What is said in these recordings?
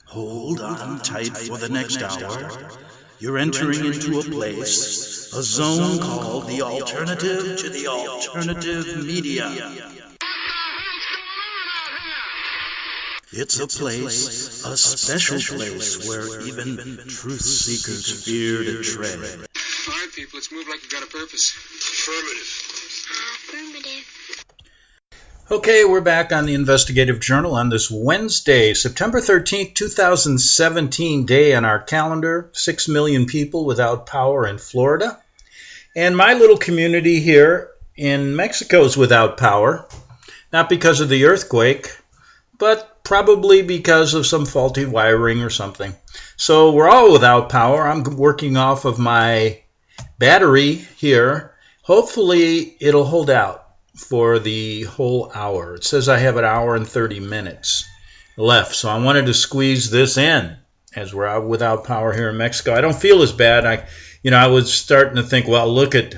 Hold on tight for the next hour. You're entering into a place, a zone called the alternative to the alternative media. It's a place, a special place where even truth seekers fear to tread. All right, people, let's move like we've got a purpose. Affirmative. Okay, we're back on the Investigative Journal on this Wednesday, September 13th, 2017 day on our calendar. 6 million people without power in Florida. And my little community here in Mexico is without power. Not because of the earthquake, but probably because of some faulty wiring or something. So we're all without power. I'm working off of my battery here. Hopefully it'll hold out for the whole hour. It says I have an hour and 30 minutes left, so I wanted to squeeze this in as we're out without power here in Mexico. I don't feel as bad. I was starting to think, well, look at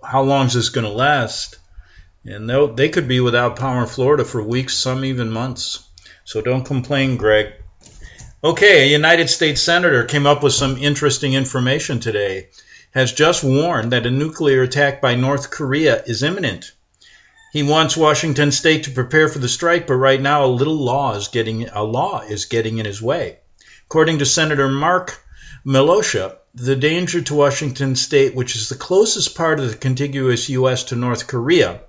how long is this going to last? And they could be without power in Florida for weeks, some even months. So don't complain, Greg. Okay, a United States Senator came up with some interesting information today. Has just warned that a nuclear attack by North Korea is imminent. He wants Washington State to prepare for the strike, but right now a law is getting in his way. According to Senator Mark Milosha, the danger to Washington State, which is the closest part of the contiguous U.S. to North Korea,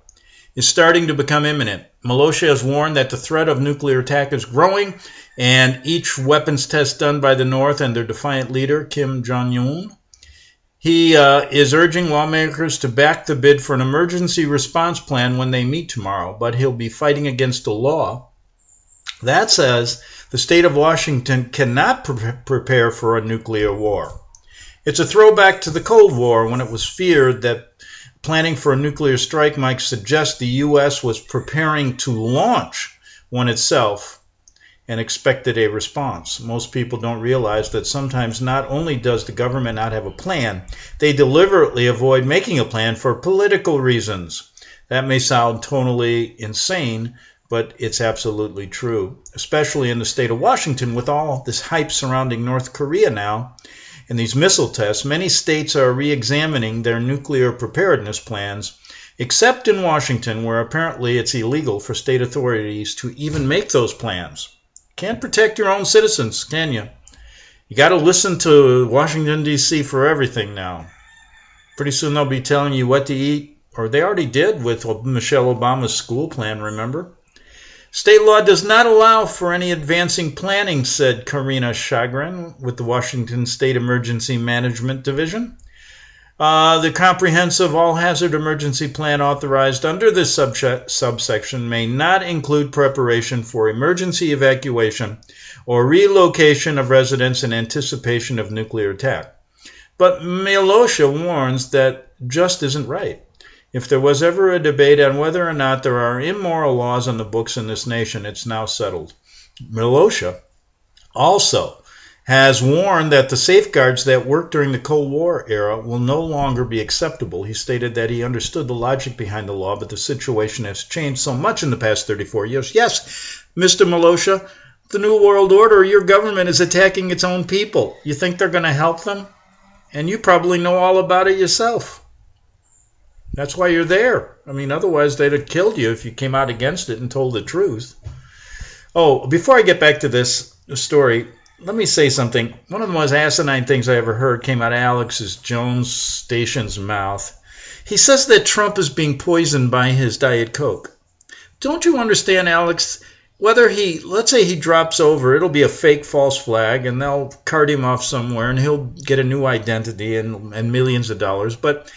is starting to become imminent. Milosha has warned that the threat of nuclear attack is growing, and each weapons test done by the North and their defiant leader, Kim Jong-un, he is urging lawmakers to back the bid for an emergency response plan when they meet tomorrow, but he'll be fighting against a law that says the state of Washington cannot prepare for a nuclear war. It's a throwback to the Cold War when it was feared that planning for a nuclear strike might suggest the U.S. was preparing to launch one itself and expected a response. Most people don't realize that sometimes not only does the government not have a plan, they deliberately avoid making a plan for political reasons. That may sound totally insane, but it's absolutely true, especially in the state of Washington with all this hype surrounding North Korea now and these missile tests. Many states are re-examining their nuclear preparedness plans, except in Washington, where apparently it's illegal for state authorities to even make those plans. Can't protect your own citizens, can you? You got to listen to Washington, D.C. for everything now. Pretty soon they'll be telling you what to eat, or they already did with Michelle Obama's school plan, remember? State law does not allow for any advancing planning, said Karina Chagrin with the Washington State Emergency Management Division. The comprehensive all-hazard emergency plan authorized under this subsection may not include preparation for emergency evacuation or relocation of residents in anticipation of nuclear attack. But Milosha warns that just isn't right. If there was ever a debate on whether or not there are immoral laws on the books in this nation, it's now settled. Milosha also has warned that the safeguards that worked during the Cold War era will no longer be acceptable. He stated that he understood the logic behind the law, but the situation has changed so much in the past 34 years. Yes, Mr. Milosha, the New World Order, your government is attacking its own people. You think they're going to help them? And you probably know all about it yourself. That's why you're there. I mean, otherwise they'd have killed you if you came out against it and told the truth. Oh, before I get back to this story, let me say something. One of the most asinine things I ever heard came out of Alex Jones station's mouth. He says that Trump is being poisoned by his Diet Coke. Don't you understand, Alex? Whether let's say he drops over, it'll be a fake false flag, and they'll cart him off somewhere, and he'll get a new identity and millions of dollars. But,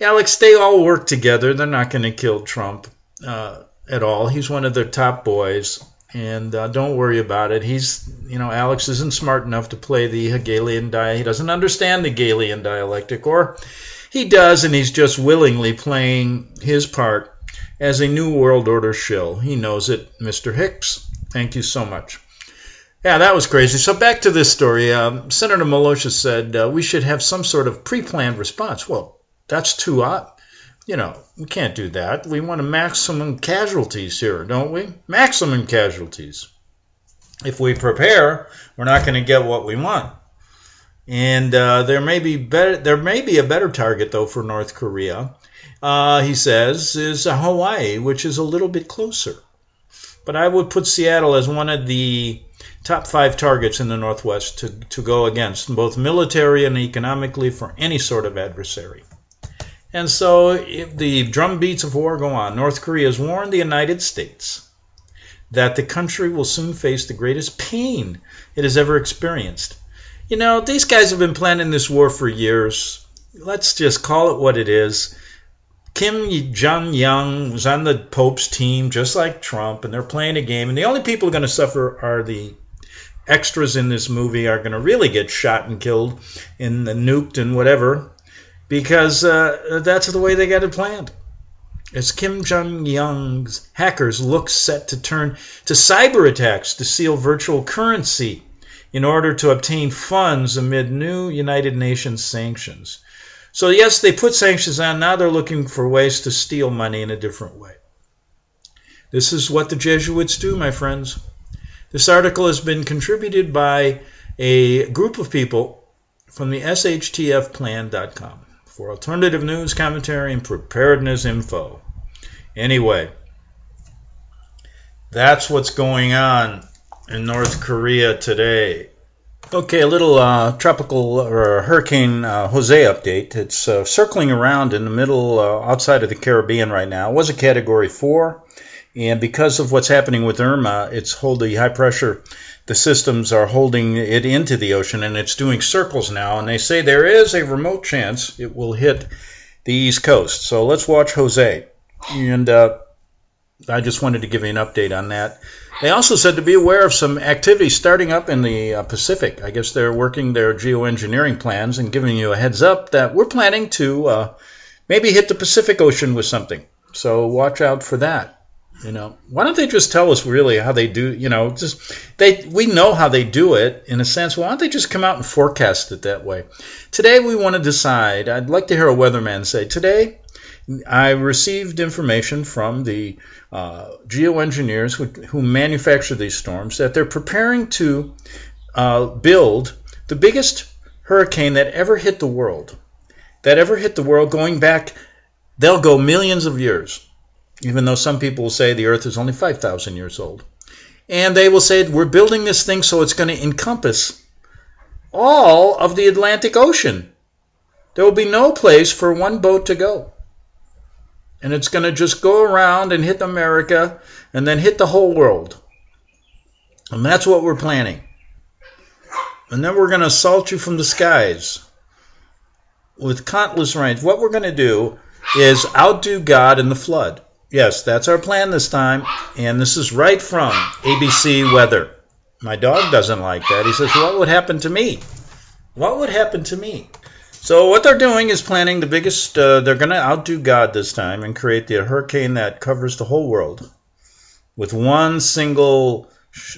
Alex, they all work together. They're not going to kill Trump at all. He's one of their top boys. And don't worry about it. Alex isn't smart enough to play the Hegelian dialectic. He doesn't understand the Hegelian dialectic, or he does, and he's just willingly playing his part as a New World Order shill. He knows it, Mr. Hicks. Thank you so much. Yeah, that was crazy. So back to this story. Senator Milosha said we should have some sort of pre-planned response. Well, that's too odd. We can't do that. We want maximum casualties here, don't we? Maximum casualties. if we prepare, we're not going to get what we want. And there may be a better target, though, for North Korea, he says, is Hawaii, which is a little bit closer. But I would put Seattle as one of the top 5 targets in the Northwest to go against, both military and economically, for any sort of adversary. And so if the drumbeats of war go on, North Korea has warned the United States that the country will soon face the greatest pain it has ever experienced. You know, these guys have been planning this war for years. Let's just call it what it is. Kim Jong-un was on the Pope's team, just like Trump, and they're playing a game. And the only people going to suffer are the extras in this movie, are going to really get shot and killed and nuked and whatever, because that's the way they got it planned. As Kim Jong-un's hackers look set to turn to cyber attacks to steal virtual currency in order to obtain funds amid new United Nations sanctions. So yes, they put sanctions on. Now they're looking for ways to steal money in a different way. This is what the Jesuits do, my friends. This article has been contributed by a group of people from the shtfplan.com for alternative news, commentary, and preparedness info. Anyway, that's what's going on in North Korea today. Okay, a little tropical or hurricane Jose update. It's circling around in the middle outside of the Caribbean right now. It was a Category 4, and because of what's happening with Irma, it's holding high pressure. The systems are holding it into the ocean, and it's doing circles now, and they say there is a remote chance it will hit the East Coast. So let's watch Jose, and I just wanted to give you an update on that. They also said to be aware of some activity starting up in the Pacific. I guess they're working their geoengineering plans and giving you a heads up that we're planning to maybe hit the Pacific Ocean with something. So watch out for that. You know, why don't they just tell us really how they do? You know, we know how they do it in a sense. Why don't they just come out and forecast it that way? Today we want to decide. I'd like to hear a weatherman say today. I received information from the geoengineers who manufacture these storms that they're preparing to build the biggest hurricane that ever hit the world. Going back, they'll go millions of years, even though some people will say the Earth is only 5,000 years old. And they will say, we're building this thing so it's going to encompass all of the Atlantic Ocean. There will be no place for one boat to go. And it's going to just go around and hit America and then hit the whole world. And that's what we're planning. And then we're going to assault you from the skies with countless rains. What we're going to do is outdo God in the flood. Yes, that's our plan this time. And this is right from ABC Weather. My dog doesn't like that. He says, what would happen to me? What would happen to me? So what they're doing is planning the biggest, they're going to outdo God this time and create the hurricane that covers the whole world with one single,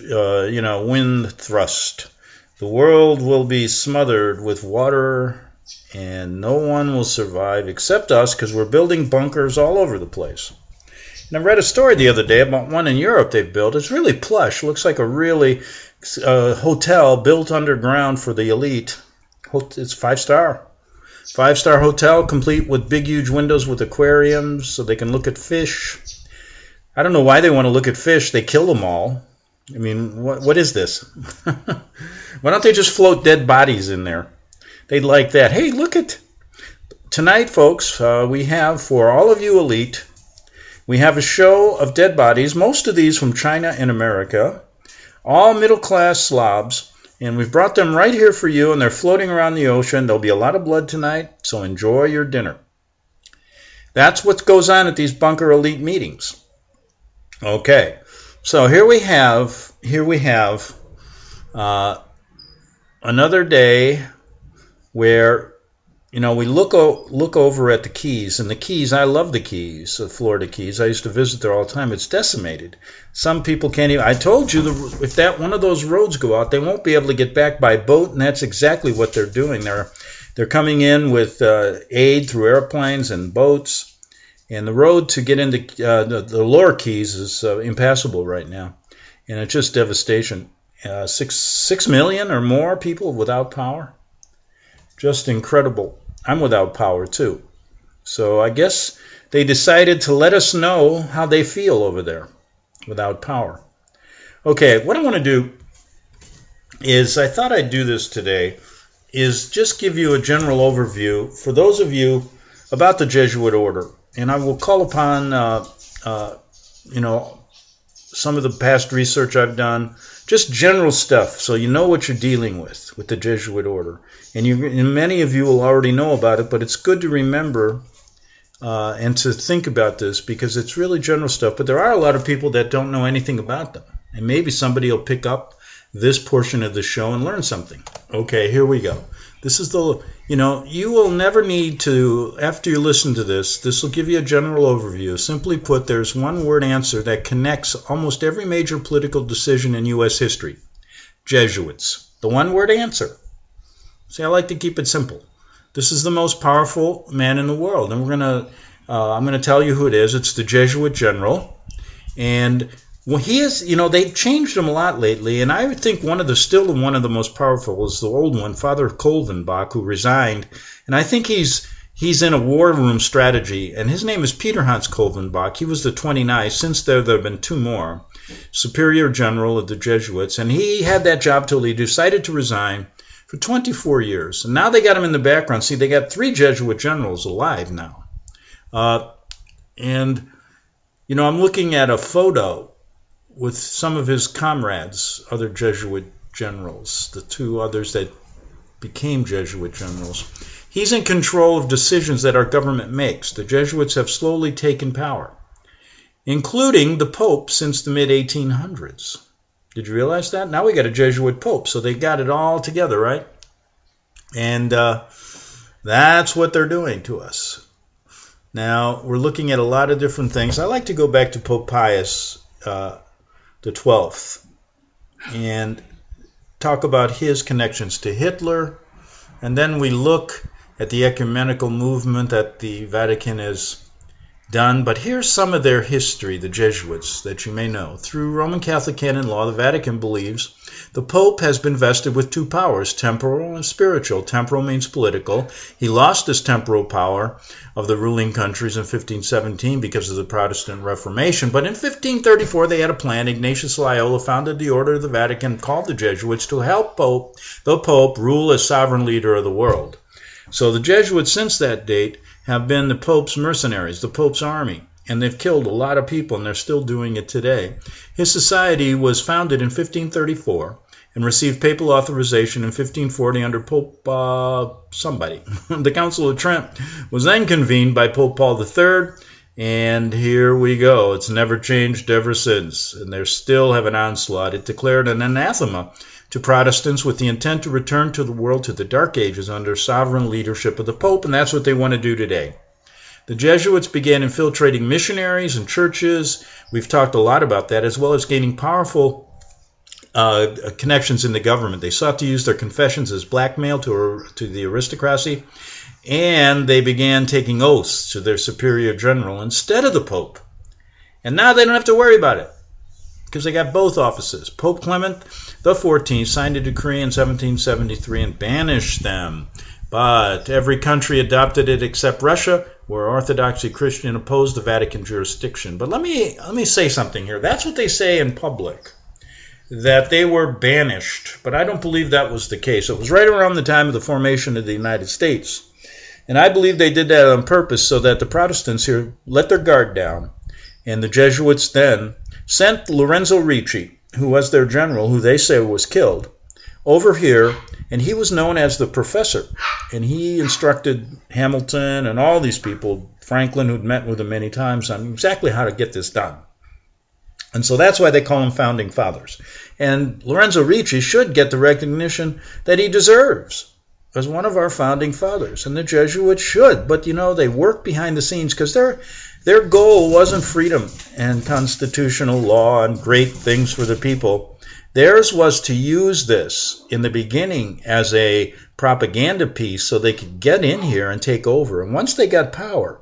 wind thrust. The world will be smothered with water and no one will survive except us because we're building bunkers all over the place. And I read a story the other day about one in Europe they've built. It's really plush. Looks like a really hotel built underground for the elite. It's 5-star. 5-star hotel complete with big, huge windows with aquariums so they can look at fish. I don't know why they want to look at fish. They kill them all. I mean, what is this? Why don't they just float dead bodies in there? They'd like that. Hey, look at tonight, folks. We have, for all of you elite, we have a show of dead bodies, most of these from China and America, all middle-class slobs. And we've brought them right here for you, and they're floating around the ocean. There'll be a lot of blood tonight, so enjoy your dinner. That's what goes on at these bunker elite meetings. Okay, so here we have another day where, we look over at the Keys, and the Keys, I love the Keys, the Florida Keys. I used to visit there all the time. It's decimated. Some people can't even, I told you, if that one of those roads go out, they won't be able to get back by boat, and that's exactly what they're doing. They're coming in with aid through airplanes and boats, and the road to get into the lower Keys is impassable right now, and it's just devastation. 6 million or more people without power. Just incredible. I'm without power too. So I guess they decided to let us know how they feel over there without power. Okay, what I want to do is, I thought I'd do this today, is just give you a general overview for those of you about the Jesuit order. And I will call upon, some of the past research I've done, just general stuff, so you know what you're dealing with the Jesuit order. And many of you will already know about it, but it's good to remember and to think about this, because it's really general stuff. But there are a lot of people that don't know anything about them. And maybe somebody will pick up this portion of the show and learn something. Okay, here we go. This is you will never need to, after you listen to this will give you a general overview. Simply put, there's one word answer that connects almost every major political decision in U.S. history. Jesuits. The one word answer. See, I like to keep it simple. This is the most powerful man in the world, and I'm going to tell you who it is. It's the Jesuit general, and he is. They've changed him a lot lately, and I think one of the most powerful is the old one, Father Kolvenbach, who resigned, and I think he's in a war room strategy, and his name is Peter Hans Kolvenbach. He was the 29th. Since there have been two more, Superior General of the Jesuits, and he had that job till he decided to resign. For 24 years. And now they got him in the background. See, they got 3 Jesuit generals alive now. I'm looking at a photo with some of his comrades, other Jesuit generals, the 2 others that became Jesuit generals. He's in control of decisions that our government makes. The Jesuits have slowly taken power, including the Pope since the mid-1800s. Did you realize that? Now we got a Jesuit Pope, so they got it all together, right? And that's what they're doing to us. Now, we're looking at a lot of different things. I like to go back to Pope Pius the 12th and talk about his connections to Hitler, and then we look at the ecumenical movement that the Vatican has done. But here's some of their history, the Jesuits, that you may know. Through Roman Catholic canon law, the Vatican believes the Pope has been vested with 2 powers, temporal and spiritual. Temporal means political. He lost his temporal power of the ruling countries in 1517 because of the Protestant Reformation. But in 1534, they had a plan. Ignatius Loyola founded the order of the Vatican, called the Jesuits, to help the Pope rule as sovereign leader of the world. So the Jesuits, since that date, have been the Pope's mercenaries, the Pope's army, and they've killed a lot of people, and they're still doing it today. His society was founded in 1534 and received papal authorization in 1540 under Pope somebody. The Council of Trent was then convened by Pope Paul III, and here we go. It's never changed ever since, and they still have an onslaught. It declared an anathema to Protestants with the intent to return to the world to the Dark Ages under sovereign leadership of the Pope, and that's what they want to do today. The Jesuits began infiltrating missionaries and churches. We've talked a lot about that, as well as gaining powerful connections in the government. They sought to use their confessions as blackmail to the aristocracy, and they began taking oaths to their superior general instead of the Pope. And now they don't have to worry about it, because they got both offices. Pope Clement XIV signed a decree in 1773 and banished them. But every country adopted it except Russia, where Orthodoxy Christian opposed the Vatican jurisdiction. But let me say something here. That's what they say in public, that they were banished. But I don't believe that was the case. It was right around the time of the formation of the United States. And I believe they did that on purpose so that the Protestants here let their guard down. And the Jesuits then sent Lorenzo Ricci, who was their general, who they say was killed, over here, and he was known as the Professor, and he instructed Hamilton and all these people, Franklin, who'd met with him many times, on exactly how to get this done. And so that's why they call them Founding Fathers. And Lorenzo Ricci should get the recognition that he deserves as one of our Founding Fathers, and the Jesuits should. But, they work behind the scenes because their goal wasn't freedom and constitutional law and great things for the people. Theirs was to use this in the beginning as a propaganda piece so they could get in here and take over. And once they got power,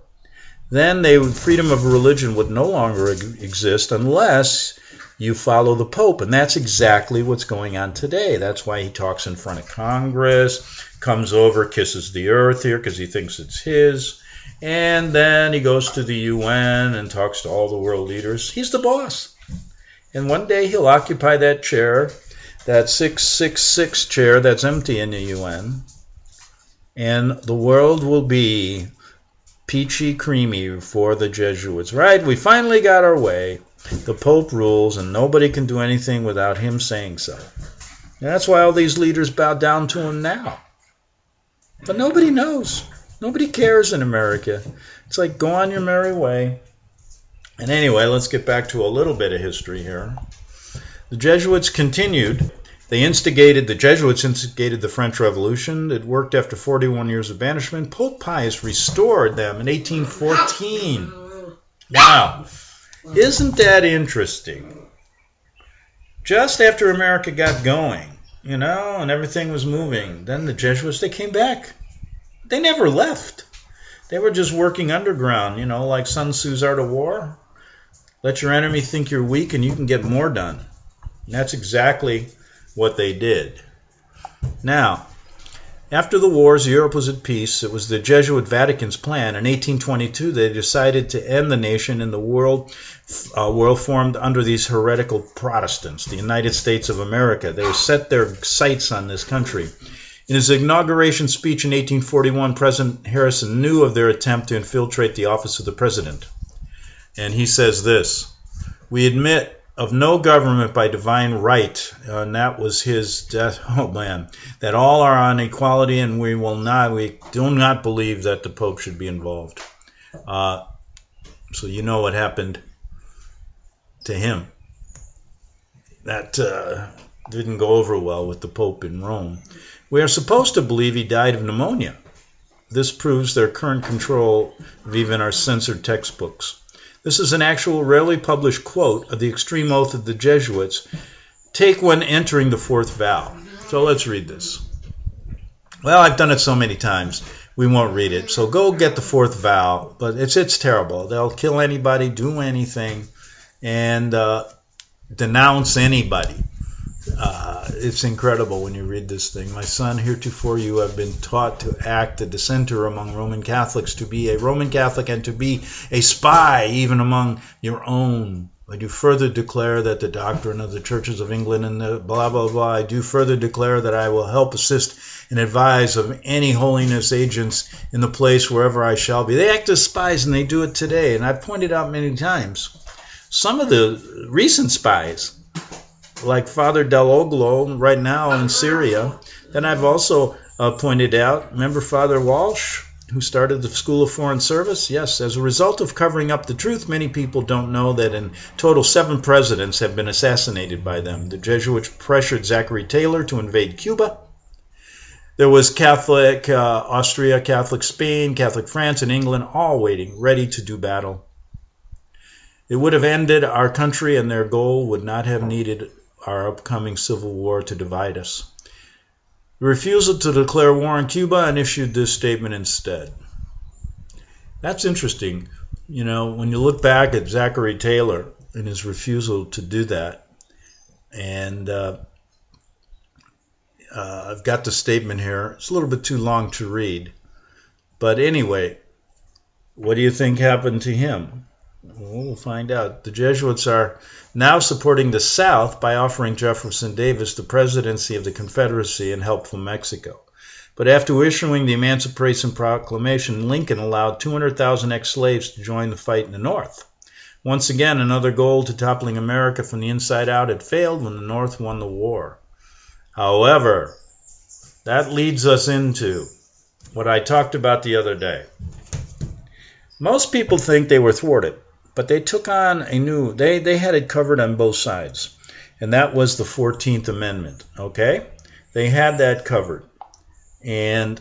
then freedom of religion would no longer exist unless you follow the Pope. And that's exactly what's going on today. That's why he talks in front of Congress, comes over, kisses the earth here because he thinks it's his. And then he goes to the UN and talks to all the world leaders. He's the boss. And one day he'll occupy that chair, that 666 chair that's empty in the UN. And the world will be peachy creamy for the Jesuits. Right? We finally got our way. The Pope rules, and nobody can do anything without him saying so. And that's why all these leaders bow down to him now. But nobody knows. Nobody cares in America. It's like, go on your merry way. And anyway, let's get back to a little bit of history here. The Jesuits continued. The Jesuits instigated the French Revolution. It worked after 41 years of banishment. Pope Pius restored them in 1814. Wow. Isn't that interesting? Just after America got going, and everything was moving, then the Jesuits, they came back. They never left. They were just working underground, like Sun Tzu's Art of War. Let your enemy think you're weak and you can get more done. And that's exactly what they did. Now, after the wars, Europe was at peace. It was the Jesuit Vatican's plan. In 1822, they decided to end the nation, and the world formed under these heretical Protestants, the United States of America. They set their sights on this country. In his inauguration speech in 1841, President Harrison knew of their attempt to infiltrate the office of the president. And he says this: "We admit of no government by divine right," and that was his death. Oh man, "that all are on equality, and we do not believe that the Pope should be involved." So you know what happened to him. That didn't go over well with the Pope in Rome. We are supposed to believe he died of pneumonia. This proves their current control of even our censored textbooks. This is an actual, rarely published quote of the extreme oath of the Jesuits take when entering the fourth vow. So let's read this. Well, I've done it so many times, we won't read it. So go get the fourth vow, but it's terrible. They'll kill anybody, do anything, and denounce anybody. It's incredible when you read this thing. "My son, heretofore you have been taught to act a dissenter among Roman Catholics, to be a Roman Catholic, and to be a spy even among your own. I do further declare that the doctrine of the churches of England and the blah, blah, blah. I do further declare that I will help, assist, and advise of any holiness agents in the place wherever I shall be." They act as spies, and they do it today. And I've pointed out many times, some of the recent spies, like Father Del Oglo right now in Syria. Then I've also pointed out, remember Father Walsh, who started the School of Foreign Service? Yes, as a result of covering up the truth, many people don't know that in total 7 presidents have been assassinated by them. The Jesuits pressured Zachary Taylor to invade Cuba. There was Catholic Austria, Catholic Spain, Catholic France, and England, all waiting, ready to do battle. It would have ended our country, and their goal would not have needed our upcoming civil war to divide us. The refusal to declare war on Cuba and issued this statement instead. That's interesting. When you look back at Zachary Taylor and his refusal to do that, and I've got the statement here. It's a little bit too long to read. But anyway, what do you think happened to him? We'll find out. The Jesuits are now supporting the South by offering Jefferson Davis the presidency of the Confederacy and help from Mexico. But after issuing the Emancipation Proclamation, Lincoln allowed 200,000 ex-slaves to join the fight in the North. Once again, another goal to toppling America from the inside out had failed when the North won the war. However, that leads us into what I talked about the other day. Most people think they were thwarted, but they took on they had it covered on both sides, and that was the 14th Amendment, okay? They had that covered, and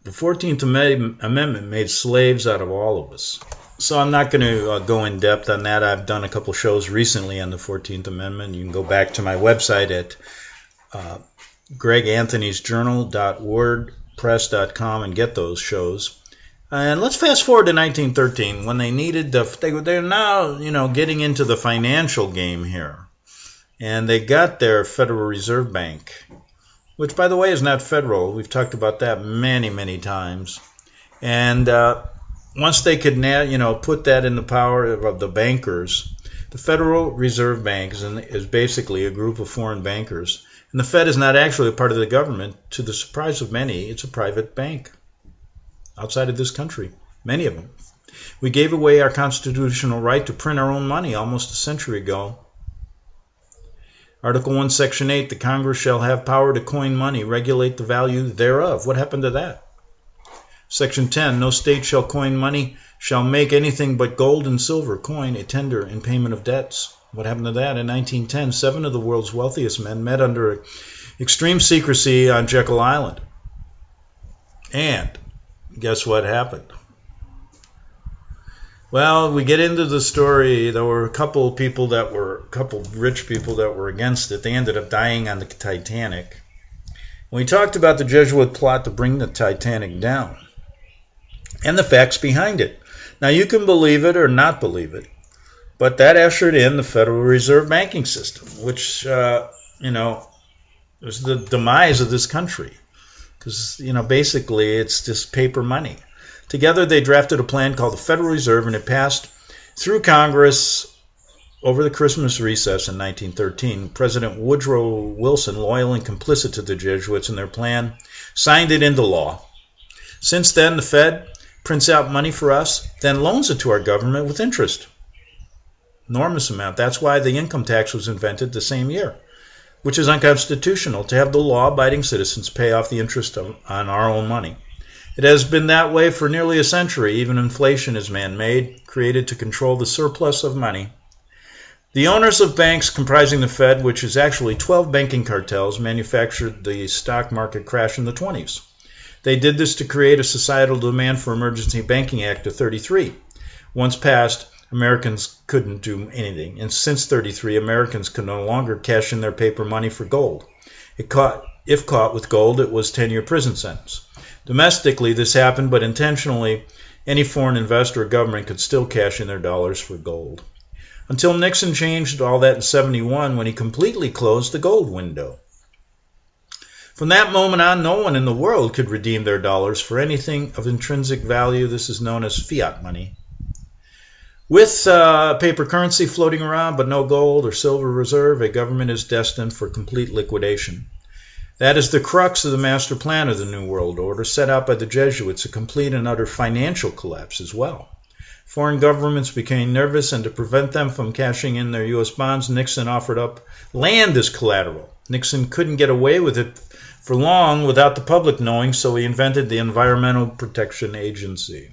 the 14th Amendment made slaves out of all of us. So I'm not going to go in depth on that. I've done a couple shows recently on the 14th Amendment. You can go back to my website at greganthonysjournal.wordpress.com and get those shows. And let's fast forward to 1913 when they needed they're now, getting into the financial game here. and they got their Federal Reserve Bank, which, by the way, is not federal. We've talked about that many, many times. And once they could put that in the power of the bankers, the Federal Reserve Bank is basically a group of foreign bankers. And the Fed is not actually a part of the government. To the surprise of many, it's a private bank outside of this country, many of them. We gave away our constitutional right to print our own money almost a century ago. Article 1, Section 8, the Congress shall have power to coin money, regulate the value thereof. What happened to that? Section 10, no state shall coin money, shall make anything but gold and silver coin a tender in payment of debts. What happened to that? In 1910, 7 of the world's wealthiest men met under extreme secrecy on Jekyll Island. And guess what happened? Well, we get into the story. There were a couple rich people that were against it. They ended up dying on the Titanic. We talked about the Jesuit plot to bring the Titanic down and the facts behind it. Now, you can believe it or not believe it, but that ushered in the Federal Reserve banking system, which, was the demise of this country. Because, basically it's just paper money. Together they drafted a plan called the Federal Reserve, and it passed through Congress over the Christmas recess in 1913. President Woodrow Wilson, loyal and complicit to the Jesuits and their plan, signed it into law. Since then, the Fed prints out money for us, then loans it to our government with interest. Enormous amount. That's why the income tax was invented the same year, which is unconstitutional to have the law-abiding citizens pay off the interest on our own money. It has been that way for nearly a century. Even inflation is man-made, created to control the surplus of money. The owners of banks comprising the Fed, which is actually 12 banking cartels, manufactured the stock market crash in the 20s. They did this to create a societal demand for Emergency Banking Act of 33. Once passed, Americans couldn't do anything. And since 33, Americans could no longer cash in their paper money for gold. If caught with gold, it was 10-year prison sentence. Domestically, this happened, but intentionally, any foreign investor or government could still cash in their dollars for gold. Until Nixon changed all that in 71 when he completely closed the gold window. From that moment on, no one in the world could redeem their dollars for anything of intrinsic value. This is known as fiat money. With paper currency floating around but no gold or silver reserve, a government is destined for complete liquidation. That is the crux of the master plan of the New World Order set out by the Jesuits, a complete and utter financial collapse as well. Foreign governments became nervous, and to prevent them from cashing in their U.S. bonds, Nixon offered up land as collateral. Nixon couldn't get away with it for long without the public knowing, so he invented the Environmental Protection Agency.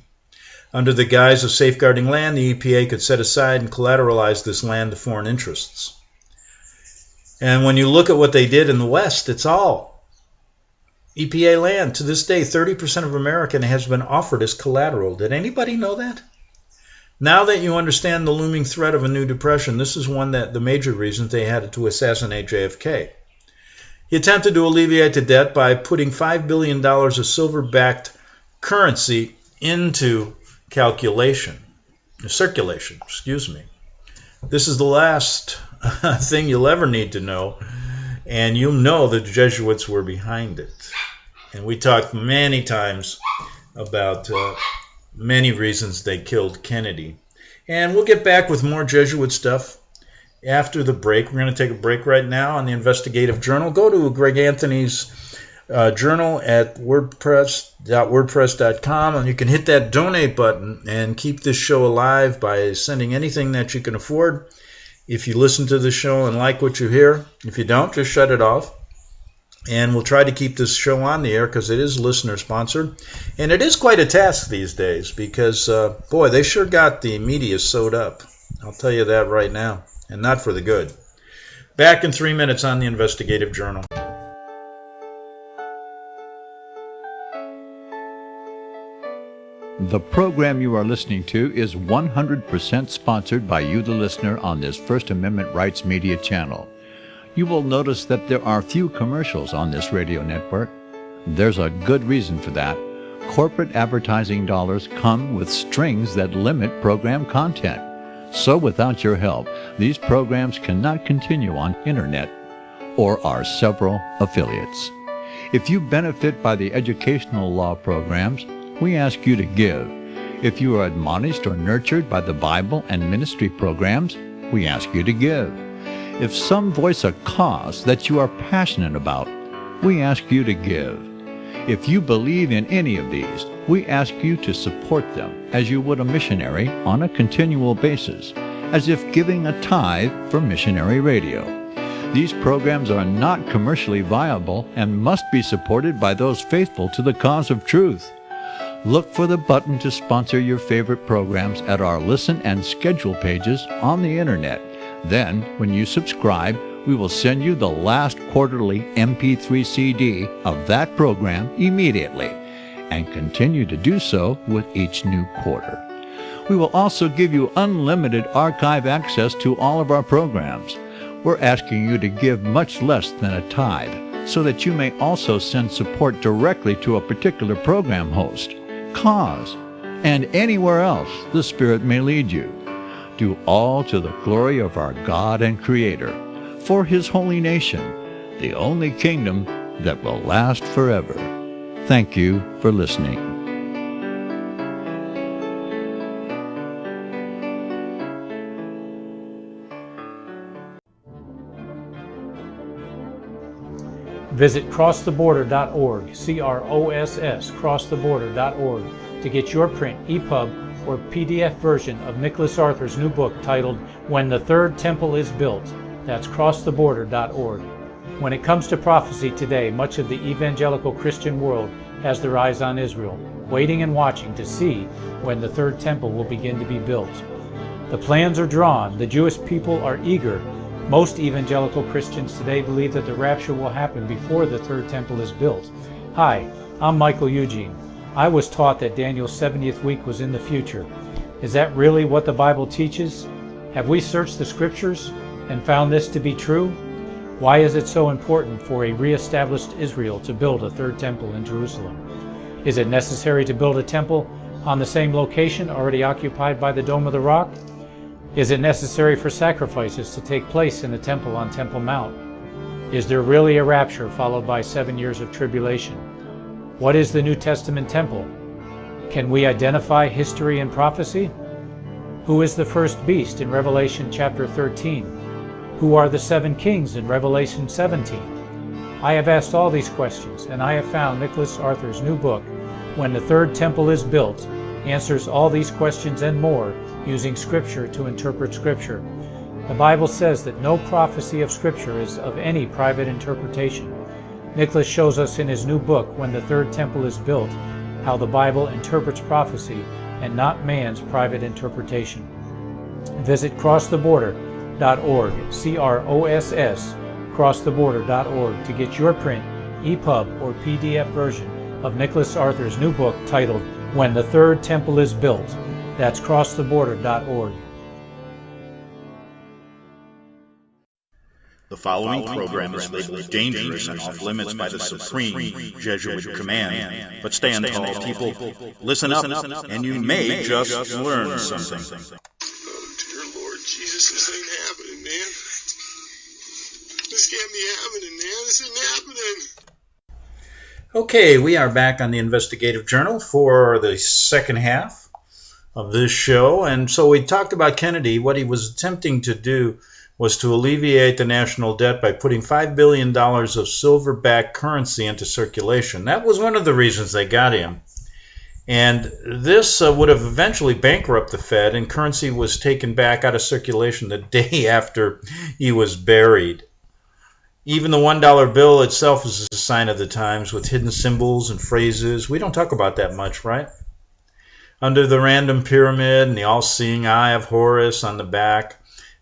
Under the guise of safeguarding land, the EPA could set aside and collateralize this land to foreign interests. And when you look at what they did in the West, it's all EPA land. To this day, 30% of America has been offered as collateral. Did anybody know that? Now that you understand the looming threat of a new depression, this is one that the major reasons they had to assassinate JFK. He attempted to alleviate the debt by putting $5 billion of silver-backed currency into circulation. This is the last thing you'll ever need to know, and you'll know the Jesuits were behind it. And we talked many times about many reasons they killed Kennedy. And we'll get back with more Jesuit stuff after the break. We're going to take a break right now on the Investigative Journal. Go to Greg Anthony's journal at wordpress.com, and you can hit that donate button and keep this show alive by sending anything that you can afford. If you listen to the show and like what you hear, if you don't, just shut it off. And we'll try to keep this show on the air because it is listener sponsored. And it is quite a task these days because, boy, they sure got the media sewed up. I'll tell you that right now, and not for the good. Back in 3 minutes on the Investigative Journal. The program you are listening to is 100% sponsored by you, the listener, on this First Amendment Rights Media channel. You will notice that there are few commercials on this radio network. There's a good reason for that. Corporate advertising dollars come with strings that limit program content. So without your help, these programs cannot continue on internet or our several affiliates. If you benefit by the educational law programs, we ask you to give. If you are admonished or nurtured by the Bible and ministry programs, we ask you to give. If some voice a cause that you are passionate about, we ask you to give. If you believe in any of these, we ask you to support them as you would a missionary on a continual basis, as if giving a tithe for missionary radio. These programs are not commercially viable and must be supported by those faithful to the cause of truth. Look for the button to sponsor your favorite programs at our listen and schedule pages on the internet. Then, when you subscribe, we will send you the last quarterly MP3 CD of that program immediately, and continue to do so with each new quarter. We will also give you unlimited archive access to all of our programs. We're asking you to give much less than a tithe, so that you may also send support directly to a particular program host, cause, and anywhere else the Spirit may lead you. Do all to the glory of our God and Creator, for His holy nation, the only kingdom that will last forever. Thank you for listening. Visit crosstheborder.org, crosstheborder.org, to get your print, EPUB, or PDF version of Nicholas Arthur's new book titled When the Third Temple is Built. That's crosstheborder.org. When it comes to prophecy today, much of the evangelical Christian world has their eyes on Israel, waiting and watching to see when the third temple will begin to be built. The plans are drawn, the Jewish people are eager. Most evangelical Christians today believe that the rapture will happen before the third temple is built. Hi, I'm Michael Eugene. I was taught that Daniel's 70th week was in the future. Is that really what the Bible teaches? Have we searched the scriptures and found this to be true? Why is it so important for a re-established Israel to build a third temple in Jerusalem? Is it necessary to build a temple on the same location already occupied by the Dome of the Rock? Is it necessary for sacrifices to take place in the temple on Temple Mount? Is there really a rapture followed by 7 years of tribulation? What is the New Testament temple? Can we identify history and prophecy? Who is the first beast in Revelation chapter 13? Who are the 7 kings in Revelation 17? I have asked all these questions, and I have found Nicholas Arthur's new book, When the Third Temple is Built, answers all these questions and more using Scripture to interpret Scripture. The Bible says that no prophecy of Scripture is of any private interpretation. Nicholas shows us in his new book, When the Third Temple is Built, how the Bible interprets prophecy and not man's private interpretation. Visit crosstheborder.org, crosstheborder.org, to get your print, EPUB, or PDF version of Nicholas Arthur's new book titled When the Third Temple is Built. That's crosstheborder.org. The following program is labeled dangerous and off limits by the supreme Jesuit command. But stand tall, people. Listen up, and you may just learn something. Oh, dear Lord Jesus, this ain't happening, man. This can't be happening, man. This ain't happening. Okay, we are back on the Investigative Journal for the second half of this show. And so we talked about Kennedy. What he was attempting to do was to alleviate the national debt by putting $5 billion of silver-backed currency into circulation. That was one of the reasons they got him. And this would have eventually bankrupted the Fed, and currency was taken back out of circulation the day after he was buried. Even the $1 bill itself is a sign of the times, with hidden symbols and phrases. We don't talk about that much, right? Under the random pyramid and the all-seeing eye of Horus on the back,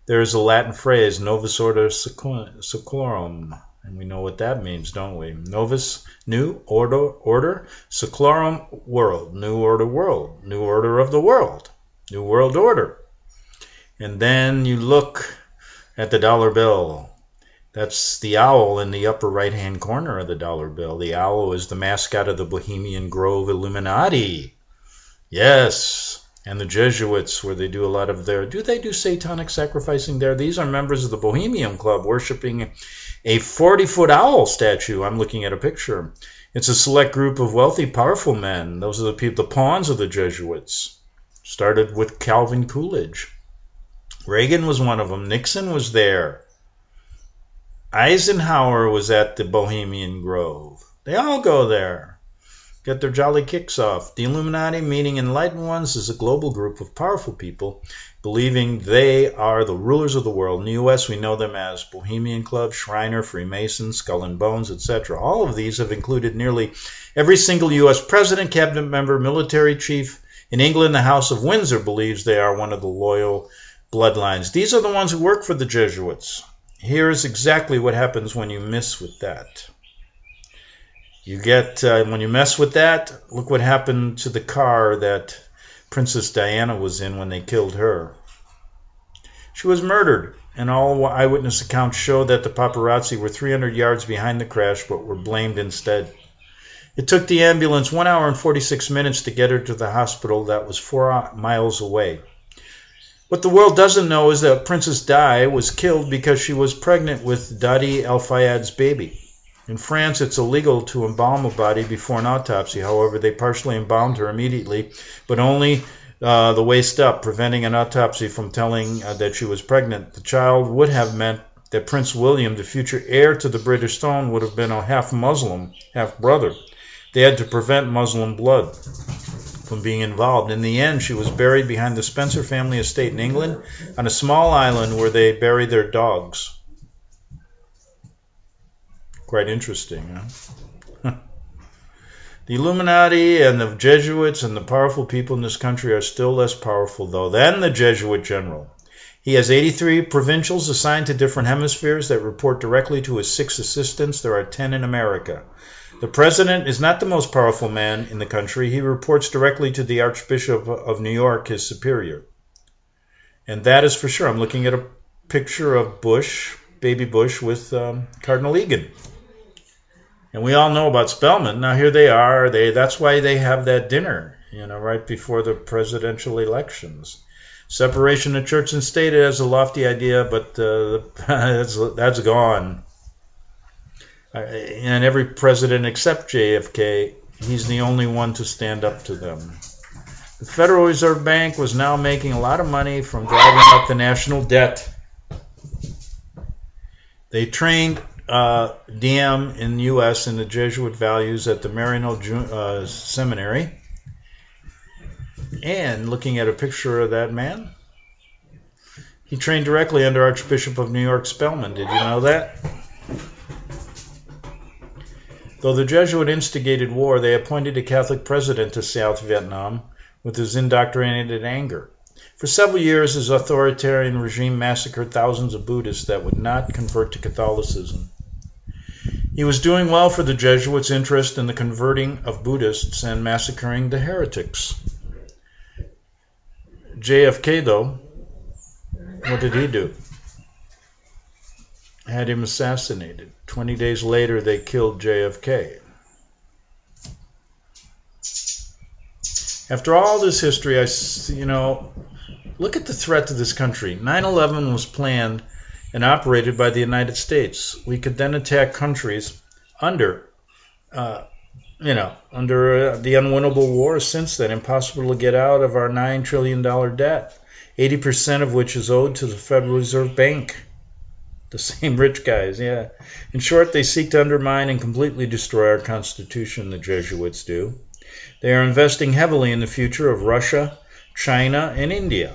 there is a Latin phrase, Novus Ordo Seclorum. And we know what that means, don't we? Novus, new, order, Seclorum, world, new order world, new order of the world, new world order. And then you look at the dollar bill. That's the owl in the upper right-hand corner of the dollar bill. The owl is the mascot of the Bohemian Grove Illuminati. Yes, And the Jesuits, where they do a lot of do they do satanic sacrificing there? These are members of the Bohemian Club worshiping a 40-foot owl statue. I'm looking at a picture. It's a select group of wealthy, powerful men. Those are the people, the pawns of the Jesuits. Started with Calvin Coolidge. Reagan was one of them. Nixon was there. Eisenhower was at the Bohemian Grove. They all go there. Get their jolly kicks off. The Illuminati, meaning enlightened ones, is a global group of powerful people believing they are the rulers of the world. In the U.S., we know them as Bohemian Club, Shriner, Freemasons, Skull and Bones, etc. All of these have included nearly every single U.S. president, cabinet member, military chief. In England, the House of Windsor believes they are one of the loyal bloodlines. These are the ones who work for the Jesuits. Here's exactly what happens when you mess with that. You get, when you mess with that, look what happened to the car that Princess Diana was in when they killed her. She was murdered, and all eyewitness accounts show that the paparazzi were 300 yards behind the crash, but were blamed instead. It took the ambulance 1 hour and 46 minutes to get her to the hospital that was 4 miles away. What the world doesn't know is that Princess Di was killed because she was pregnant with Dadi El-Fayad's baby. In France, it's illegal to embalm a body before an autopsy. However, they partially embalmed her immediately, but only the waist up, preventing an autopsy from telling that she was pregnant. The child would have meant that Prince William, the future heir to the British throne, would have been a half Muslim, half brother. They had to prevent Muslim blood from being involved. In the end, she was buried behind the Spencer family estate in England on a small island where they bury their dogs. Quite interesting, huh? The Illuminati and the Jesuits and the powerful people in this country are still less powerful, though, than the Jesuit general. He has 83 provincials assigned to different hemispheres that report directly to his 6 assistants. There are 10 in America. The president is not the most powerful man in the country. He reports directly to the Archbishop of New York, his superior. And that is for sure. I'm looking at a picture of Bush, baby Bush, with Cardinal Egan. And we all know about Spellman. Now here they are. That's why they have that dinner, right before the presidential elections. Separation of church and state is a lofty idea, but that's gone. And every president except JFK, he's the only one to stand up to them. The Federal Reserve Bank was now making a lot of money from driving up the national debt. They trained DM in the U.S. in the Jesuit values at the Marino Seminary. And looking at a picture of that man, he trained directly under Archbishop of New York Spellman. Did you know that? Though the Jesuit instigated war, they appointed a Catholic president to South Vietnam with his indoctrinated anger. For several years, his authoritarian regime massacred thousands of Buddhists that would not convert to Catholicism. He was doing well for the Jesuits' interest in the converting of Buddhists and massacring the heretics. JFK, though, what did he do? Had him assassinated. 20 days later, they killed JFK. After all this history, look at the threat to this country. 9/11 was planned and operated by the United States. We could then attack countries under the unwinnable war since then. Impossible to get out of our $9 trillion debt, 80% of which is owed to the Federal Reserve Bank. The same rich guys, yeah. In short, they seek to undermine and completely destroy our Constitution, the Jesuits do. They are investing heavily in the future of Russia, China, and India.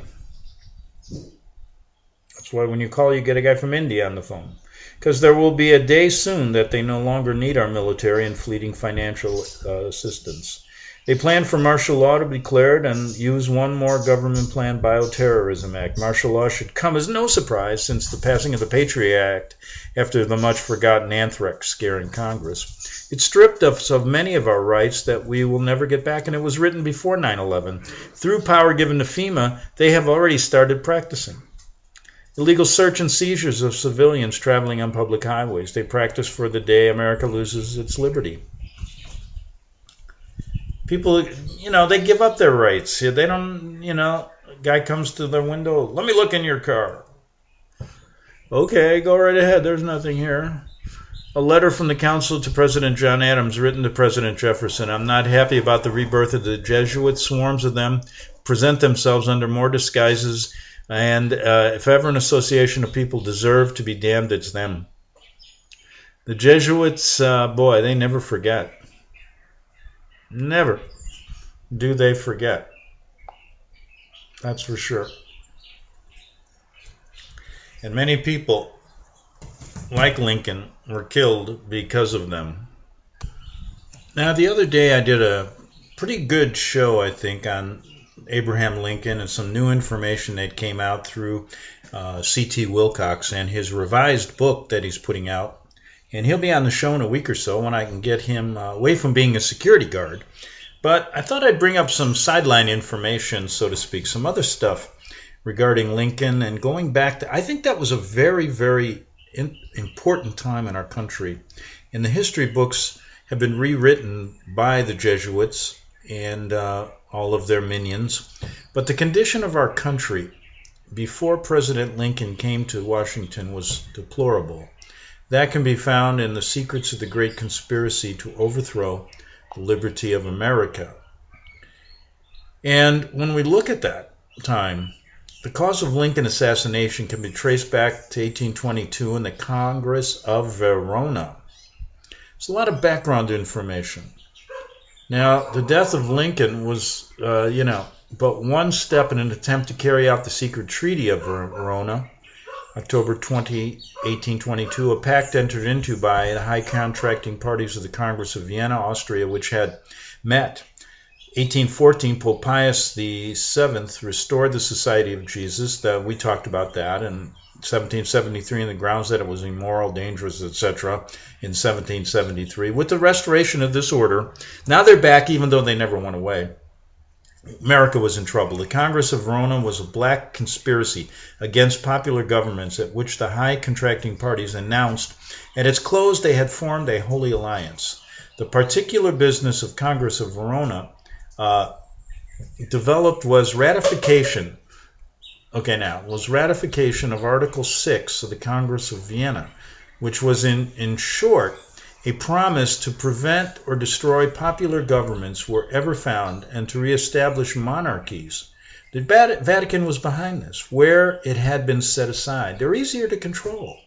That's why when you call, you get a guy from India on the phone. Because there will be a day soon that they no longer need our military and fleeting financial assistance. They plan for martial law to be declared and use one more government-planned Bioterrorism Act. Martial law should come as no surprise since the passing of the Patriot Act after the much-forgotten anthrax scare in Congress. It stripped us of many of our rights that we will never get back, and it was written before 9/11. Through power given to FEMA, they have already started practicing. Illegal search and seizures of civilians traveling on public highways. They practice for the day America loses its liberty. People, they give up their rights. They don't, a guy comes to their window, let me look in your car. Okay, go right ahead. There's nothing here. A letter from the council to President John Adams, written to President Jefferson. I'm not happy about the rebirth of the Jesuits. Swarms of them present themselves under more disguises, and if ever an association of people deserve to be damned, it's them. The Jesuits, boy, they never forget. Never do they forget. That's for sure. And many people, like Lincoln, were killed because of them. Now, the other day I did a pretty good show, I think, on Abraham Lincoln and some new information that came out through C.T. Wilcox and his revised book that he's putting out. And he'll be on the show in a week or so when I can get him away from being a security guard. But I thought I'd bring up some sideline information, so to speak, some other stuff regarding Lincoln and going back to, I think that was a very, very important time in our country. And the history books have been rewritten by the Jesuits and all of their minions. But the condition of our country before President Lincoln came to Washington was deplorable. That can be found in the secrets of the great conspiracy to overthrow the liberty of America. And when we look at that time, the cause of Lincoln assassination can be traced back to 1822 in the Congress of Verona. There's a lot of background information. Now, the death of Lincoln was, but one step in an attempt to carry out the secret Treaty of Verona, October 20, 1822, a pact entered into by the high contracting parties of the Congress of Vienna, Austria, which had met. 1814, Pope Pius VII restored the Society of Jesus. We talked about that in 1773 on the grounds that it was immoral, dangerous, etc. in 1773. With the restoration of this order, now they're back even though they never went away. America was in trouble. The Congress of Verona was a black conspiracy against popular governments at which the high contracting parties announced at its close they had formed a holy alliance. The particular business of Congress of Verona developed was ratification of Article 6 of the Congress of Vienna, which was in short a promise to prevent or destroy popular governments wherever found and to reestablish monarchies. The Vatican was behind this, where it had been set aside. They're easier to control.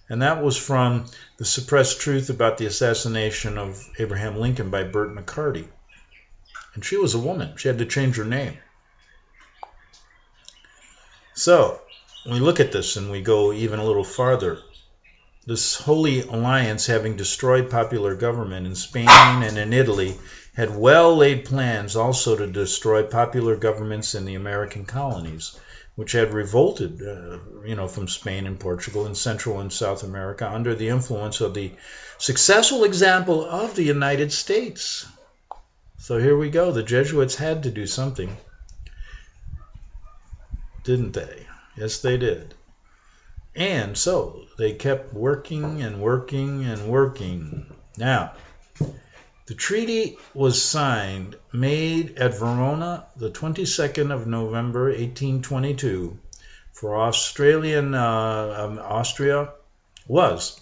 And that was from The Suppressed Truth About the Assassination of Abraham Lincoln by Burt McCarty. And she was a woman. She had to change her name. So, when we look at this and we go even a little farther, this Holy Alliance, having destroyed popular government in Spain and in Italy, had well-laid plans also to destroy popular governments in the American colonies, which had revolted, from Spain and Portugal and Central and South America under the influence of the successful example of the United States. So here we go. The Jesuits had to do something, didn't they? Yes, they did. And so they kept working and working and working. Now, the treaty was signed, made at Verona the 22nd of November, 1822, for Austria was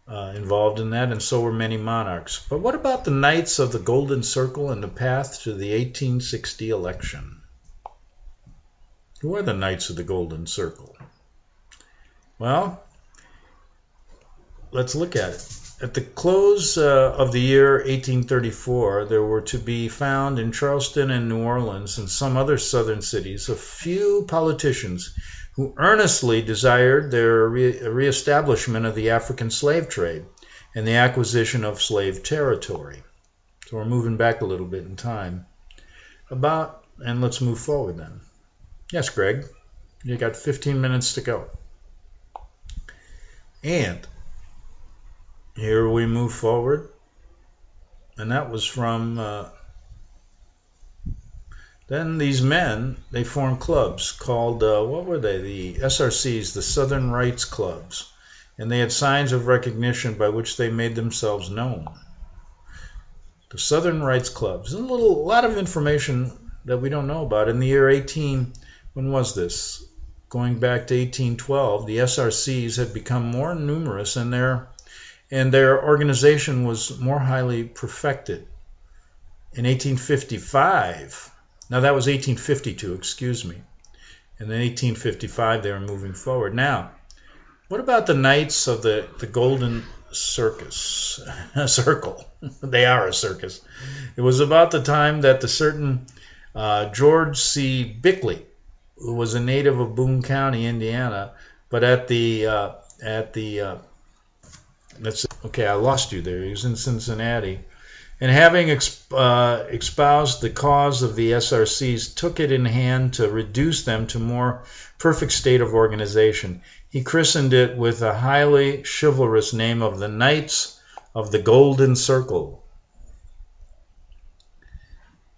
involved in that, and so were many monarchs. But what about the Knights of the Golden Circle and the path to the 1860 election? Who are the Knights of the Golden Circle? Well, let's look at it. At the close of the year 1834, there were to be found in Charleston and New Orleans and some other southern cities a few politicians who earnestly desired their reestablishment of the African slave trade and the acquisition of slave territory. So we're moving back a little bit in time. And let's move forward then. Yes, Greg, you got 15 minutes to go. And here we move forward, and that was from, then these men, they formed clubs called, what were they? The SRCs, the Southern Rights Clubs, and they had signs of recognition by which they made themselves known. The Southern Rights Clubs. There's a lot of information that we don't know about. In the year when was this? Going back to 1812, the SRCs had become more numerous and their organization was more highly perfected. In 1855, now that was 1852, excuse me. And then 1855 they were moving forward. Now, what about the Knights of the Golden Circle? They are a circus. It was about the time that the certain George C. Bickley, who was a native of Boone County, Indiana, but I lost you there. He was in Cincinnati. And having espoused the cause of the SRCs, took it in hand to reduce them to more perfect state of organization. He christened it with a highly chivalrous name of the Knights of the Golden Circle.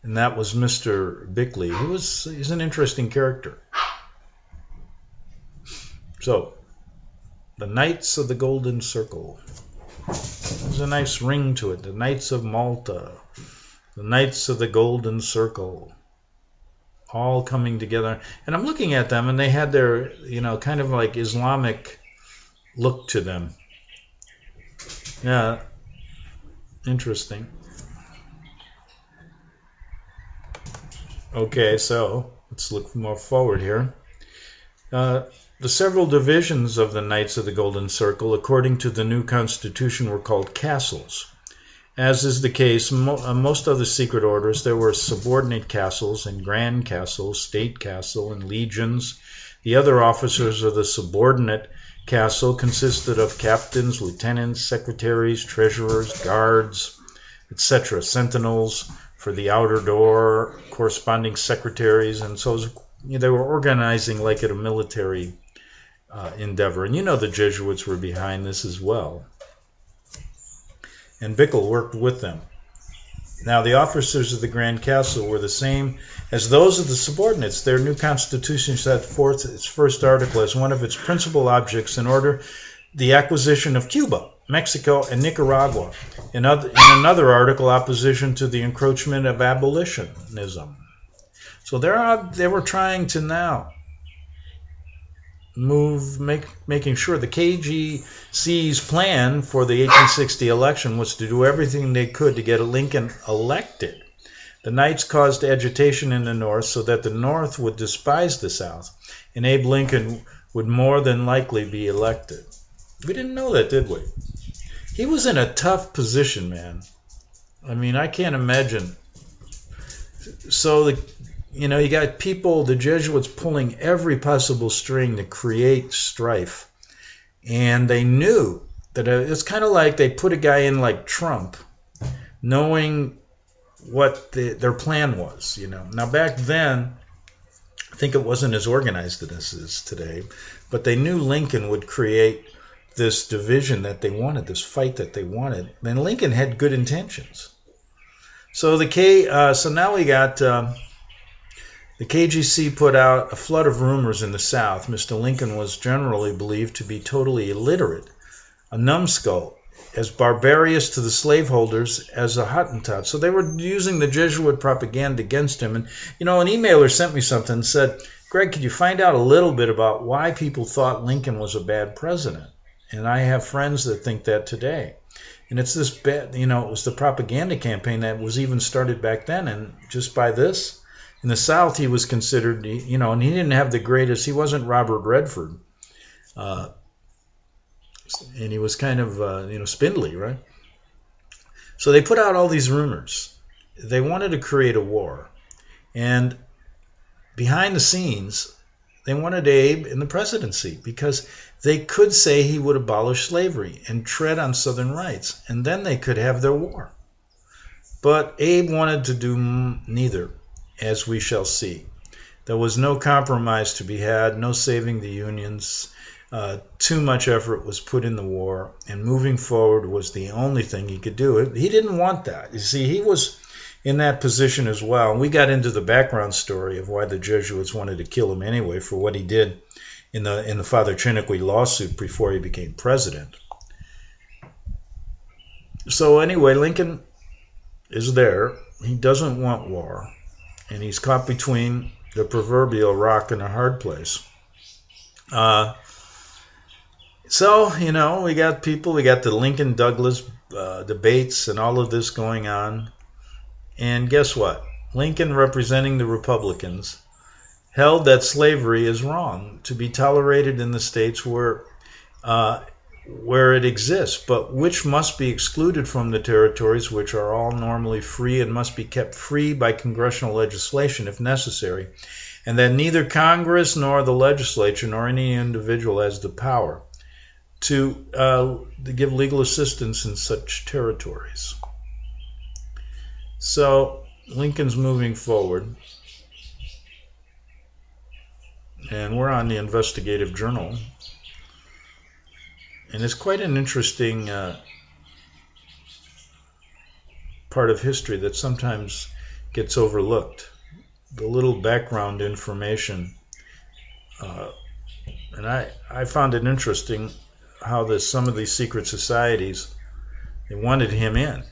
And that was Mr. Bickley. He's an interesting character. So, the Knights of the Golden Circle. There's a nice ring to it. The Knights of Malta, the Knights of the Golden Circle, all coming together. And I'm looking at them, and they had their, kind of like Islamic look to them. Yeah, interesting. Okay, so let's look more forward here. The several divisions of the Knights of the Golden Circle, according to the new Constitution, were called castles. As is the case, most other secret orders, there were subordinate castles and grand castles, state castle, and legions. The other officers of the subordinate castle consisted of captains, lieutenants, secretaries, treasurers, guards, etc., sentinels for the outer door, corresponding secretaries, and so they were organizing like at a military endeavor. And the Jesuits were behind this as well. And Bickle worked with them. Now, the officers of the Grand Castle were the same as those of the subordinates. Their new constitution set forth its first article as one of its principal objects in order the acquisition of Cuba, Mexico, and Nicaragua. In another article, opposition to the encroachment of abolitionism. So they were trying to now making sure the KGC's plan for the 1860 election was to do everything they could to get Lincoln elected. The Knights caused agitation in the North so that the North would despise the South, and Abe Lincoln would more than likely be elected. We didn't know that, did we? He was in a tough position, man. I mean, I can't imagine. So you got people, the Jesuits, pulling every possible string to create strife. And they knew that it's kind of like they put a guy in like Trump, knowing what their plan was. Now, back then, I think it wasn't as organized as it is today, but they knew Lincoln would create this division that they wanted, this fight that they wanted. And Lincoln had good intentions. So now we got... The KGC put out a flood of rumors in the South. Mr. Lincoln was generally believed to be totally illiterate, a numbskull, as barbarous to the slaveholders as a Hottentot. So they were using the Jesuit propaganda against him. And, an emailer sent me something and said, Greg, could you find out a little bit about why people thought Lincoln was a bad president? And I have friends that think that today. And it's this bad, it was the propaganda campaign that was even started back then. And just by this... In the South, he was considered, and he didn't have the greatest, he wasn't Robert Redford. And he was kind of, spindly, right? So they put out all these rumors. They wanted to create a war. And behind the scenes, they wanted Abe in the presidency because they could say he would abolish slavery and tread on Southern rights. And then they could have their war. But Abe wanted to do neither. As we shall see. There was no compromise to be had, no saving the Unions. Too much effort was put in the war, and moving forward was the only thing he could do. He didn't want that. You see, he was in that position as well. And we got into the background story of why the Jesuits wanted to kill him anyway for what he did in the Father Chiniquy lawsuit before he became president. So anyway, Lincoln is there. He doesn't want war, and he's caught between the proverbial rock and a hard place. So, we got the Lincoln-Douglas debates and all of this going on. And guess what? Lincoln, representing the Republicans, held that slavery is wrong to be tolerated in the states where it exists, but which must be excluded from the territories which are all normally free and must be kept free by congressional legislation if necessary, and that neither Congress nor the legislature nor any individual has the power to give legal assistance in such territories. So Lincoln's moving forward, and we're on the Investigative Journal, and it's quite an interesting part of history that sometimes gets overlooked. The little background information, and I found it interesting how some of these secret societies, they wanted him in.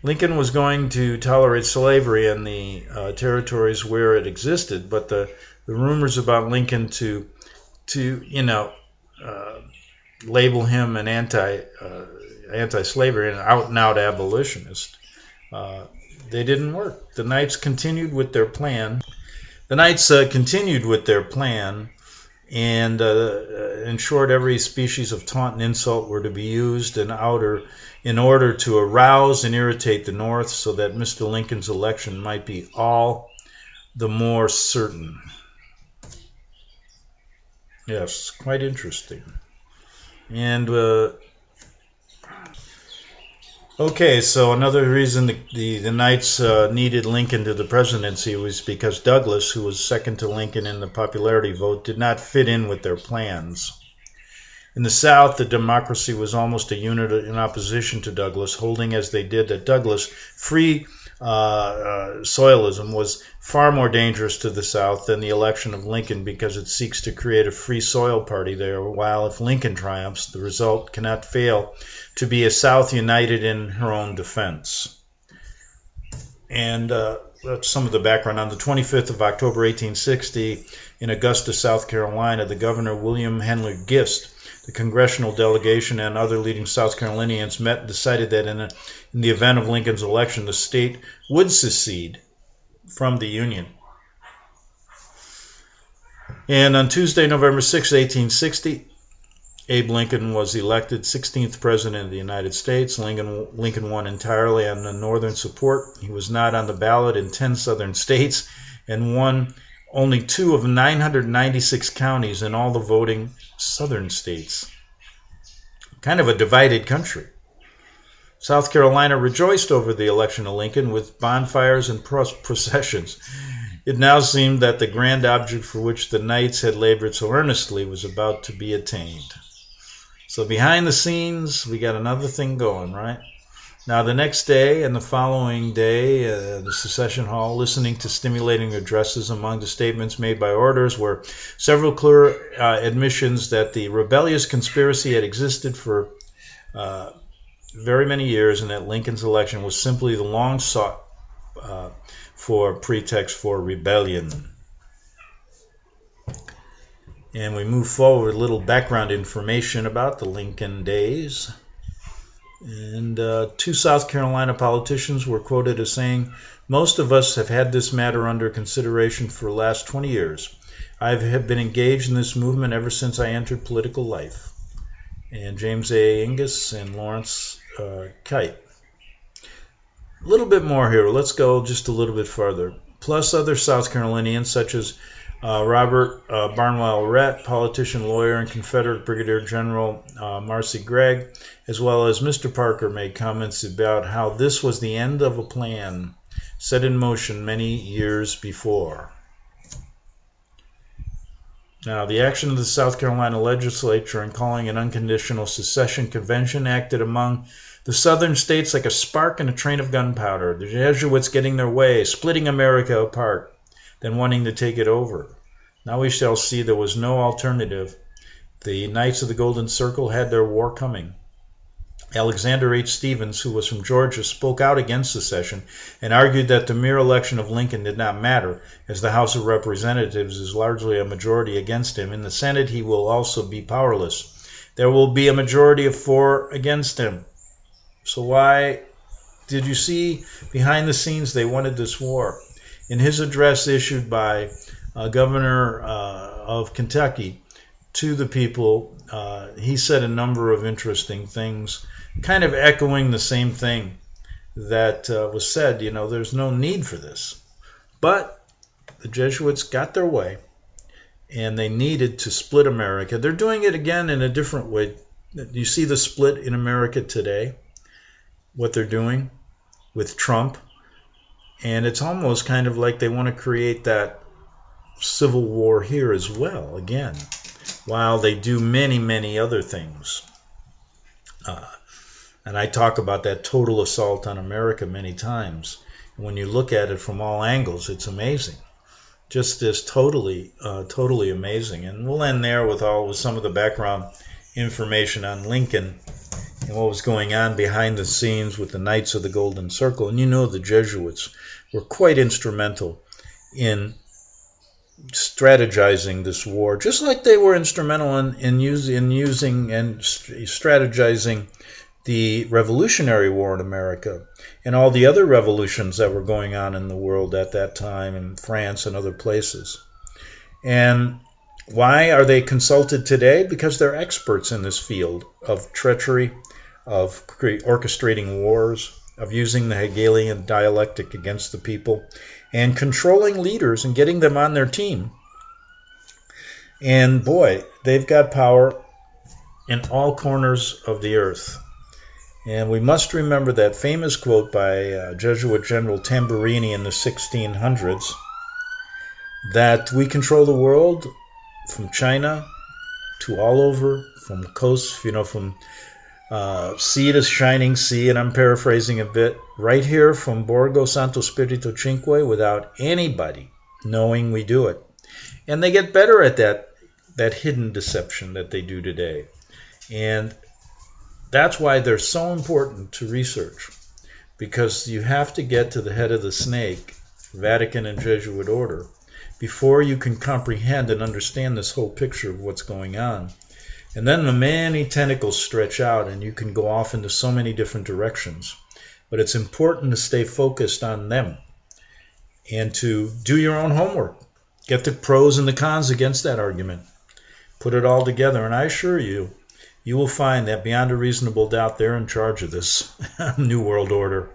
Lincoln was going to tolerate slavery in the territories where it existed, but the rumors about Lincoln to label him an anti-slavery and out-and-out abolitionist, they didn't work. The Knights continued with their plan. And in short, every species of taunt and insult were to be used in order to arouse and irritate the North so that Mr. Lincoln's election might be all the more certain. Yes, quite interesting. And okay, so another reason the Knights needed Lincoln to the presidency was because Douglas, who was second to Lincoln in the popularity vote, did not fit in with their plans. In the South, the Democracy was almost a unit in opposition to Douglas, holding as they did that Douglas' free soilism was far more dangerous to the South than the election of Lincoln because it seeks to create a free soil party there, while if Lincoln triumphs, the result cannot fail to be a South united in her own defense. And that's some of the background. On the 25th of October, 1860, in Augusta, South Carolina, the governor, William Henry Gist, the congressional delegation, and other leading South Carolinians met and decided that in the event of Lincoln's election, the state would secede from the Union. And on Tuesday, November 6, 1860, Abe Lincoln was elected 16th President of the United States. Lincoln won entirely on the Northern support. He was not on the ballot in 10 Southern states and won only 2 of 996 counties in all the voting Southern states. Kind of a divided country. South Carolina rejoiced over the election of Lincoln with bonfires and processions. It now seemed that the grand object for which the Knights had labored so earnestly was about to be attained. So behind the scenes, we got another thing going, right? Now, the next day and the following day, the Secession Hall, listening to stimulating addresses among the statements made by orators were several clear admissions that the rebellious conspiracy had existed for very many years and that Lincoln's election was simply the long-sought for pretext for rebellion. And we move forward with a little background information about the Lincoln days. And 2 South Carolina politicians were quoted as saying, "Most of us have had this matter under consideration for the last 20 years. I have been engaged in this movement ever since I entered political life." And James A. Inges and Lawrence Kite. A little bit more here. Let's go just a little bit further. Plus other South Carolinians such as Robert Barnwell Rhett, politician, lawyer, and Confederate Brigadier General Marcy Gregg, as well as Mr. Parker, made comments about how this was the end of a plan set in motion many years before. Now, the action of the South Carolina legislature in calling an unconditional secession convention acted among the southern states like a spark in a train of gunpowder. The Jesuits getting their way, splitting America apart, then wanting to take it over. Now we shall see there was no alternative. The Knights of the Golden Circle had their war coming. Alexander H. Stevens, who was from Georgia, spoke out against secession and argued that the mere election of Lincoln did not matter, as the House of Representatives is largely a majority against him. In the Senate, he will also be powerless. There will be a majority of 4 against him. So why did you see behind the scenes they wanted this war? In his address issued by Governor of Kentucky to the people, he said a number of interesting things, kind of echoing the same thing that was said. There's no need for this. But the Jesuits got their way, and they needed to split America. They're doing it again in a different way. You see the split in America today, what they're doing with Trump, and it's almost kind of like they want to create that civil war here as well, again, while they do many, many other things. And I talk about that total assault on America many times. When you look at it from all angles, it's amazing. Just this totally amazing. And we'll end there with some of the background information on Lincoln and what was going on behind the scenes with the Knights of the Golden Circle. And the Jesuits were quite instrumental in strategizing this war, just like they were instrumental in using and strategizing the Revolutionary War in America and all the other revolutions that were going on in the world at that time in France and other places. And why are they consulted today? Because they're experts in this field of treachery, of orchestrating wars, of using the Hegelian dialectic against the people, and controlling leaders and getting them on their team. And boy, they've got power in all corners of the earth. And we must remember that famous quote by Jesuit General Tamburini in the 1600s, that we control the world from China to all over, from coast, from sea to shining sea, and I'm paraphrasing a bit, right here from Borgo Santo Spirito Cinque, without anybody knowing we do it. And they get better at that hidden deception that they do today. And that's why they're so important to research, because you have to get to the head of the snake, Vatican and Jesuit order, before you can comprehend and understand this whole picture of what's going on. And then the many tentacles stretch out and you can go off into so many different directions. But it's important to stay focused on them and to do your own homework. Get the pros and the cons against that argument. Put it all together, and I assure you, you will find that beyond a reasonable doubt they're in charge of this new world order.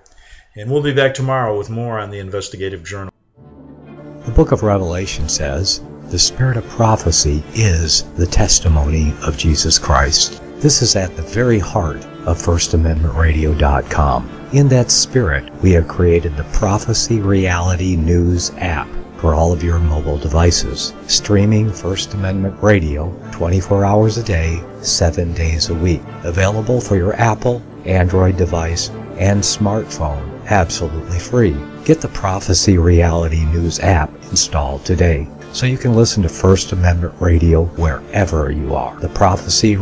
And we'll be back tomorrow with more on the Investigative Journal. The book of Revelation says, "The spirit of prophecy is the testimony of Jesus Christ." This is at the very heart of FirstAmendmentRadio.com. In that spirit, we have created the Prophecy Reality News app for all of your mobile devices, streaming First Amendment Radio 24 hours a day, 7 days a week. Available for your Apple, Android device, and smartphone, absolutely free. Get the Prophecy Reality News app installed today so you can listen to First Amendment Radio wherever you are. The Prophecy.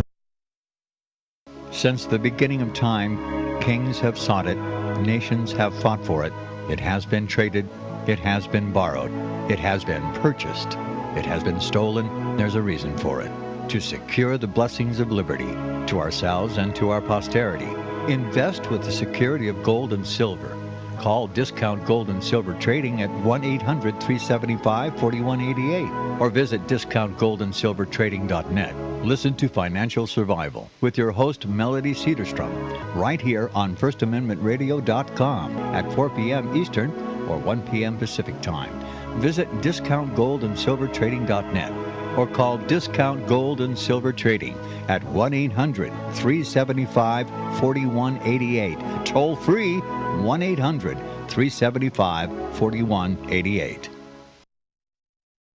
Since the beginning of time, kings have sought it, nations have fought for it. It has been traded, it has been borrowed, it has been purchased, it has been stolen. There's a reason for it. To secure the blessings of liberty to ourselves and to our posterity. Invest with the security of gold and silver. Call Discount Gold and Silver Trading at 1-800-375-4188 or visit discountgoldandsilvertrading.net. Listen to Financial Survival with your host Melody Cedarstrom right here on FirstAmendmentRadio.com at 4 p.m. Eastern or 1 p.m. Pacific Time. Visit discountgoldandsilvertrading.net or call Discount Gold and Silver Trading at 1-800-375-4188. Toll free 1-800-375-4188.